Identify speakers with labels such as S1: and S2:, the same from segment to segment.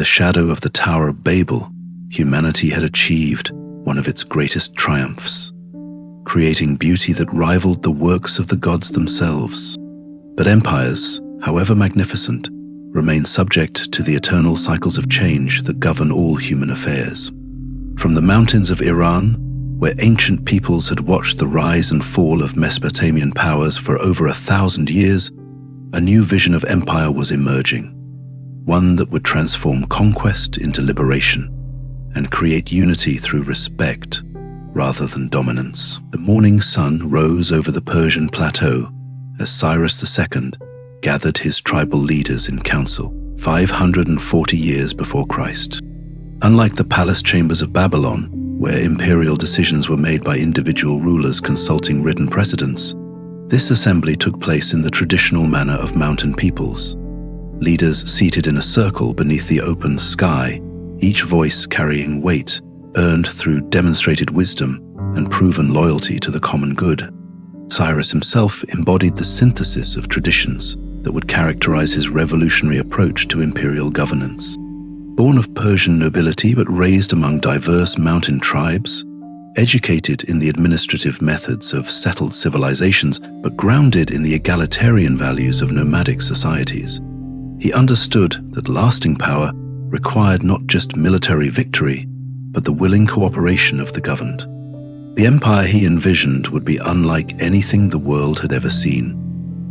S1: the shadow of the Tower of Babel, humanity had achieved one of its greatest triumphs, creating beauty that rivaled the works of the gods themselves. But empires, however magnificent, remain subject to the eternal cycles of change that govern all human affairs. From the mountains of Iran, where ancient peoples had watched the rise and fall of Mesopotamian powers for over 1,000 years, a new vision of empire was emerging, one that would transform conquest into liberation and create unity through respect rather than dominance. The morning sun rose over the Persian plateau as Cyrus II gathered his tribal leaders in council 540 years before Christ. Unlike the palace chambers of Babylon, where imperial decisions were made by individual rulers consulting written precedents, this assembly took place in the traditional manner of mountain peoples. Leaders seated in a circle beneath the open sky, each voice carrying weight earned through demonstrated wisdom and proven loyalty to the common good. Cyrus himself embodied the synthesis of traditions that would characterize his revolutionary approach to imperial governance. Born of Persian nobility but raised among diverse mountain tribes, educated in the administrative methods of settled civilizations but grounded in the egalitarian values of nomadic societies, he understood that lasting power required not just military victory, but the willing cooperation of the governed. The empire he envisioned would be unlike anything the world had ever seen.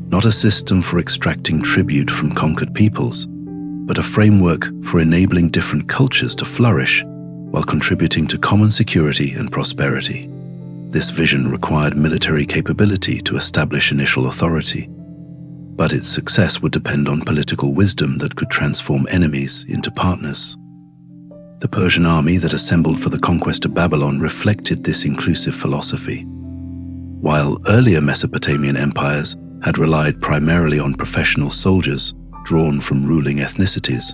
S1: Not a system for extracting tribute from conquered peoples, but a framework for enabling different cultures to flourish while contributing to common security and prosperity. This vision required military capability to establish initial authority, but its success would depend on political wisdom that could transform enemies into partners. The Persian army that assembled for the conquest of Babylon reflected this inclusive philosophy. While earlier Mesopotamian empires had relied primarily on professional soldiers drawn from ruling ethnicities,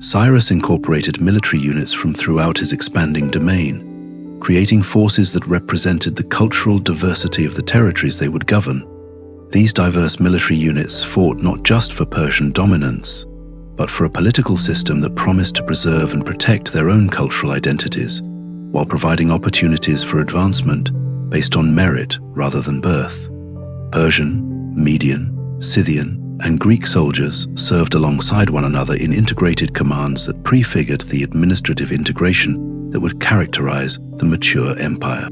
S1: Cyrus incorporated military units from throughout his expanding domain, creating forces that represented the cultural diversity of the territories they would govern. These diverse military units fought not just for Persian dominance, but for a political system that promised to preserve and protect their own cultural identities, while providing opportunities for advancement based on merit rather than birth. Persian, Median, Scythian, and Greek soldiers served alongside one another in integrated commands that prefigured the administrative integration that would characterize the mature empire.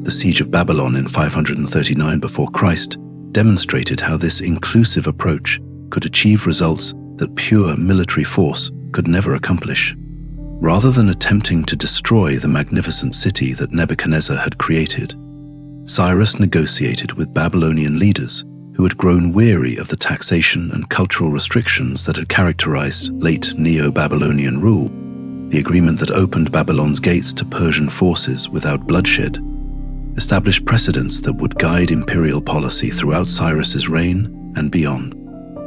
S1: The siege of Babylon in 539 before Christ demonstrated how this inclusive approach could achieve results that pure military force could never accomplish. Rather than attempting to destroy the magnificent city that Nebuchadnezzar had created, Cyrus negotiated with Babylonian leaders who had grown weary of the taxation and cultural restrictions that had characterized late Neo-Babylonian rule. The agreement that opened Babylon's gates to Persian forces without bloodshed established precedents that would guide imperial policy throughout Cyrus's reign and beyond.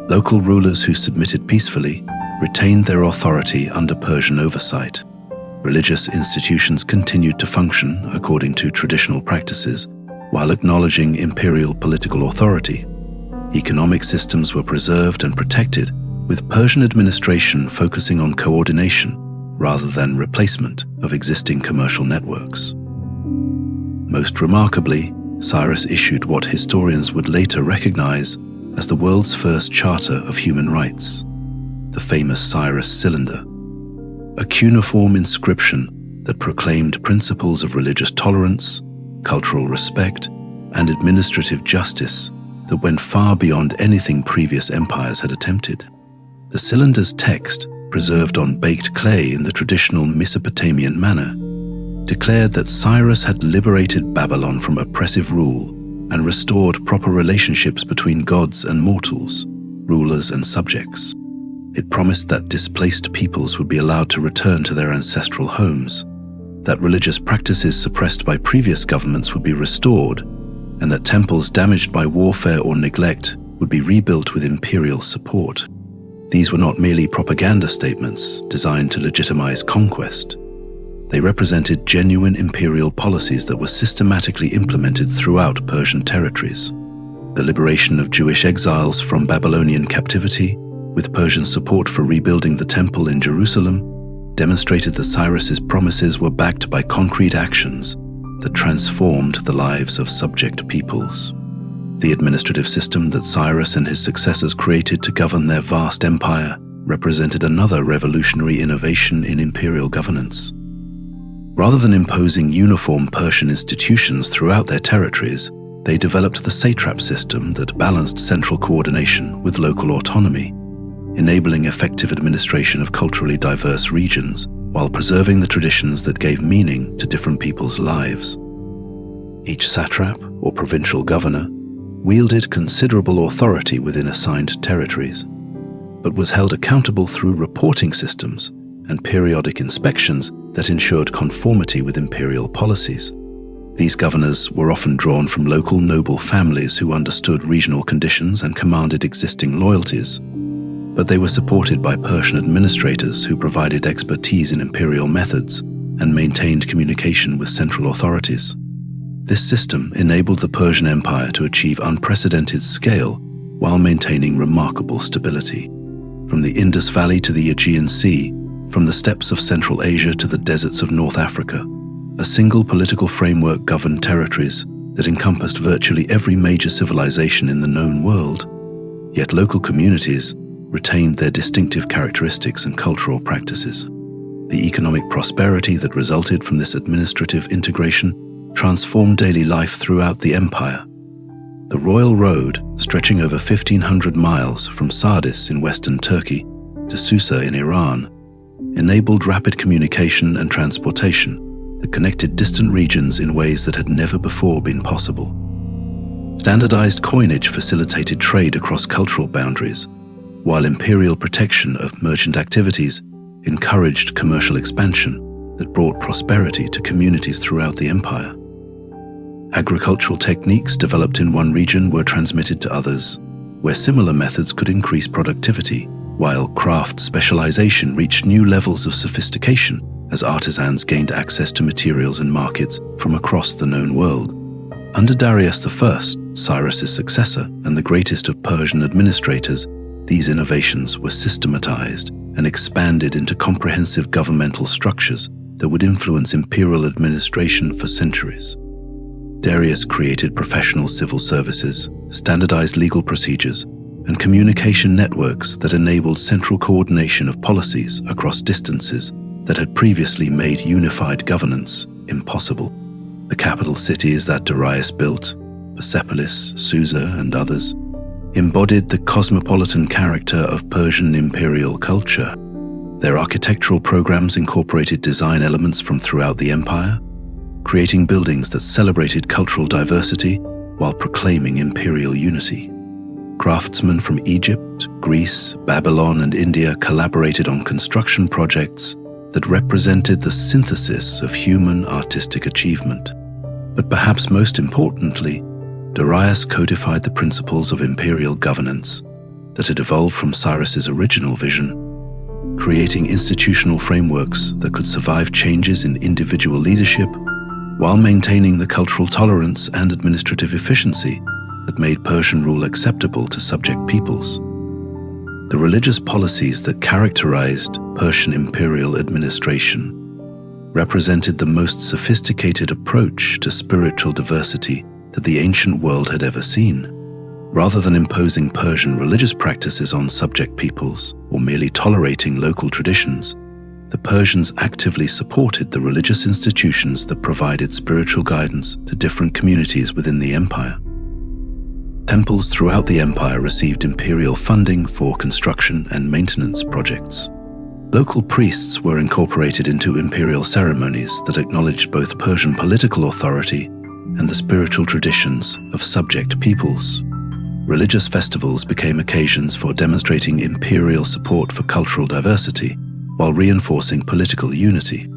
S1: Local rulers who submitted peacefully retained their authority under Persian oversight. Religious institutions continued to function according to traditional practices while acknowledging imperial political authority. Economic systems were preserved and protected, with Persian administration focusing on coordination rather than replacement of existing commercial networks. Most remarkably, Cyrus issued what historians would later recognize as the world's first charter of human rights, the famous Cyrus Cylinder, a cuneiform inscription that proclaimed principles of religious tolerance, cultural respect, and administrative justice that went far beyond anything previous empires had attempted. The cylinder's text, preserved on baked clay in the traditional Mesopotamian manner, declared that Cyrus had liberated Babylon from oppressive rule and restored proper relationships between gods and mortals, rulers and subjects. It promised that displaced peoples would be allowed to return to their ancestral homes, that religious practices suppressed by previous governments would be restored, and that temples damaged by warfare or neglect would be rebuilt with imperial support. These were not merely propaganda statements designed to legitimize conquest. They represented genuine imperial policies that were systematically implemented throughout Persian territories. The liberation of Jewish exiles from Babylonian captivity with Persian support for rebuilding the temple in Jerusalem, demonstrated that Cyrus's promises were backed by concrete actions that transformed the lives of subject peoples. The administrative system that Cyrus and his successors created to govern their vast empire represented another revolutionary innovation in imperial governance. Rather than imposing uniform Persian institutions throughout their territories, they developed the satrap system that balanced central coordination with local autonomy, enabling effective administration of culturally diverse regions while preserving the traditions that gave meaning to different people's lives. Each satrap, or provincial governor, wielded considerable authority within assigned territories, but was held accountable through reporting systems and periodic inspections that ensured conformity with imperial policies. These governors were often drawn from local noble families who understood regional conditions and commanded existing loyalties, but they were supported by Persian administrators who provided expertise in imperial methods and maintained communication with central authorities. This system enabled the Persian Empire to achieve unprecedented scale while maintaining remarkable stability. From the Indus Valley to the Aegean Sea, from the steppes of Central Asia to the deserts of North Africa, a single political framework governed territories that encompassed virtually every major civilization in the known world. Yet local communities retained their distinctive characteristics and cultural practices. The economic prosperity that resulted from this administrative integration transformed daily life throughout the empire. The Royal Road, stretching over 1,500 miles from Sardis in western Turkey to Susa in Iran, enabled rapid communication and transportation that connected distant regions in ways that had never before been possible. Standardized coinage facilitated trade across cultural boundaries, while imperial protection of merchant activities encouraged commercial expansion that brought prosperity to communities throughout the empire. Agricultural techniques developed in one region were transmitted to others, where similar methods could increase productivity, while craft specialization reached new levels of sophistication as artisans gained access to materials and markets from across the known world. Under Darius I, Cyrus's successor and the greatest of Persian administrators, these innovations were systematized and expanded into comprehensive governmental structures that would influence imperial administration for centuries. Darius created professional civil services, standardized legal procedures, and communication networks that enabled central coordination of policies across distances that had previously made unified governance impossible. The capital cities that Darius built, Persepolis, Susa, and others, embodied the cosmopolitan character of Persian imperial culture. Their architectural programs incorporated design elements from throughout the empire, creating buildings that celebrated cultural diversity while proclaiming imperial unity. Craftsmen from Egypt, Greece, Babylon, and India collaborated on construction projects that represented the synthesis of human artistic achievement. But perhaps most importantly, Darius codified the principles of imperial governance that had evolved from Cyrus's original vision, creating institutional frameworks that could survive changes in individual leadership while maintaining the cultural tolerance and administrative efficiency that made Persian rule acceptable to subject peoples. The religious policies that characterized Persian imperial administration represented the most sophisticated approach to spiritual diversity that the ancient world had ever seen. Rather than imposing Persian religious practices on subject peoples or merely tolerating local traditions, the Persians actively supported the religious institutions that provided spiritual guidance to different communities within the empire. Temples throughout the empire received imperial funding for construction and maintenance projects. Local priests were incorporated into imperial ceremonies that acknowledged both Persian political authority and the spiritual traditions of subject peoples. Religious festivals became occasions for demonstrating imperial support for cultural diversity while reinforcing political unity.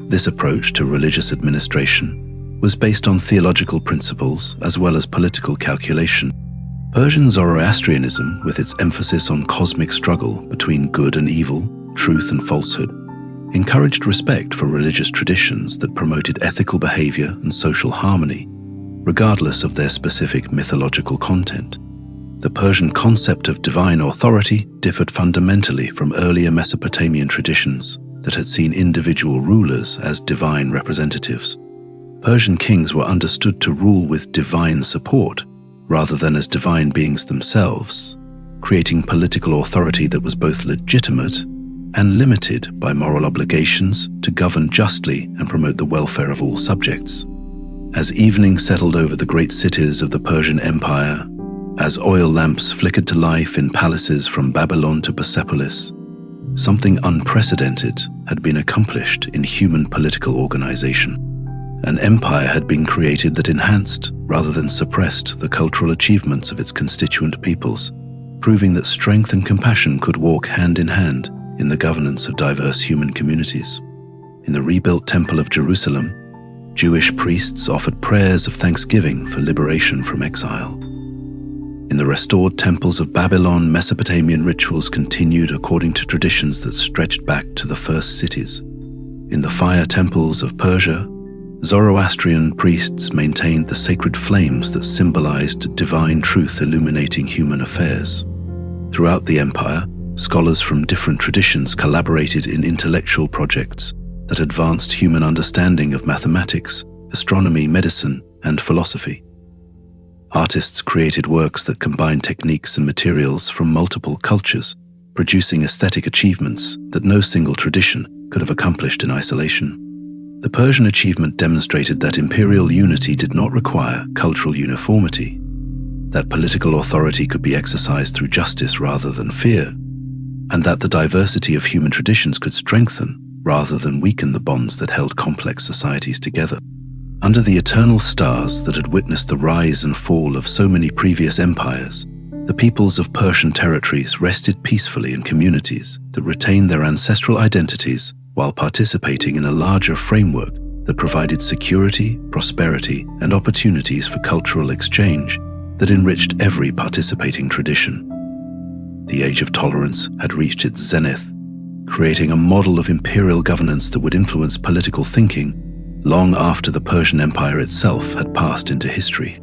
S1: This approach to religious administration was based on theological principles as well as political calculation. Persian Zoroastrianism, with its emphasis on cosmic struggle between good and evil, truth and falsehood, encouraged respect for religious traditions that promoted ethical behavior and social harmony, regardless of their specific mythological content. The Persian concept of divine authority differed fundamentally from earlier Mesopotamian traditions that had seen individual rulers as divine representatives. Persian kings were understood to rule with divine support rather than as divine beings themselves, creating political authority that was both legitimate and limited by moral obligations to govern justly and promote the welfare of all subjects. As evening settled over the great cities of the Persian Empire, as oil lamps flickered to life in palaces from Babylon to Persepolis, something unprecedented had been accomplished in human political organization. An empire had been created that enhanced rather than suppressed the cultural achievements of its constituent peoples, proving that strength and compassion could walk hand in hand in the governance of diverse human communities. In the rebuilt Temple of Jerusalem, Jewish priests offered prayers of thanksgiving for liberation from exile. In the restored temples of Babylon, Mesopotamian rituals continued according to traditions that stretched back to the first cities. In the fire temples of Persia, Zoroastrian priests maintained the sacred flames that symbolized divine truth illuminating human affairs. Throughout the empire, scholars from different traditions collaborated in intellectual projects that advanced human understanding of mathematics, astronomy, medicine, and philosophy. Artists created works that combined techniques and materials from multiple cultures, producing aesthetic achievements that no single tradition could have accomplished in isolation. The Persian achievement demonstrated that imperial unity did not require cultural uniformity, that political authority could be exercised through justice rather than fear, and that the diversity of human traditions could strengthen rather than weaken the bonds that held complex societies together. Under the eternal stars that had witnessed the rise and fall of so many previous empires, the peoples of Persian territories rested peacefully in communities that retained their ancestral identities while participating in a larger framework that provided security, prosperity, and opportunities for cultural exchange that enriched every participating tradition. The age of tolerance had reached its zenith, creating a model of imperial governance that would influence political thinking long after the Persian Empire itself had passed into history.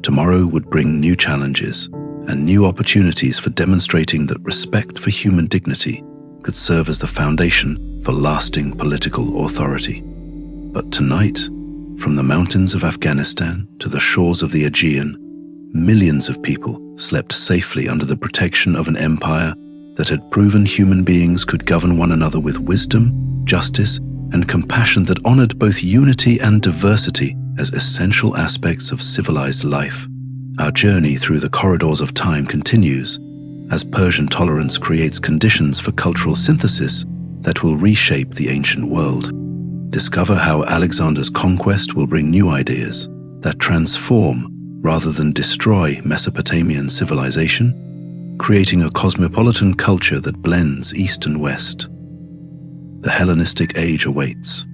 S1: Tomorrow would bring new challenges and new opportunities for demonstrating that respect for human dignity could serve as the foundation for lasting political authority. But tonight, from the mountains of Afghanistan to the shores of the Aegean, millions of people slept safely under the protection of an empire that had proven human beings could govern one another with wisdom, justice, and compassion that honored both unity and diversity as essential aspects of civilized life. Our journey through the corridors of time continues as Persian tolerance creates conditions for cultural synthesis that will reshape the ancient world. Discover how Alexander's conquest will bring new ideas that transform rather than destroy Mesopotamian civilization, creating a cosmopolitan culture that blends East and West. The Hellenistic age awaits,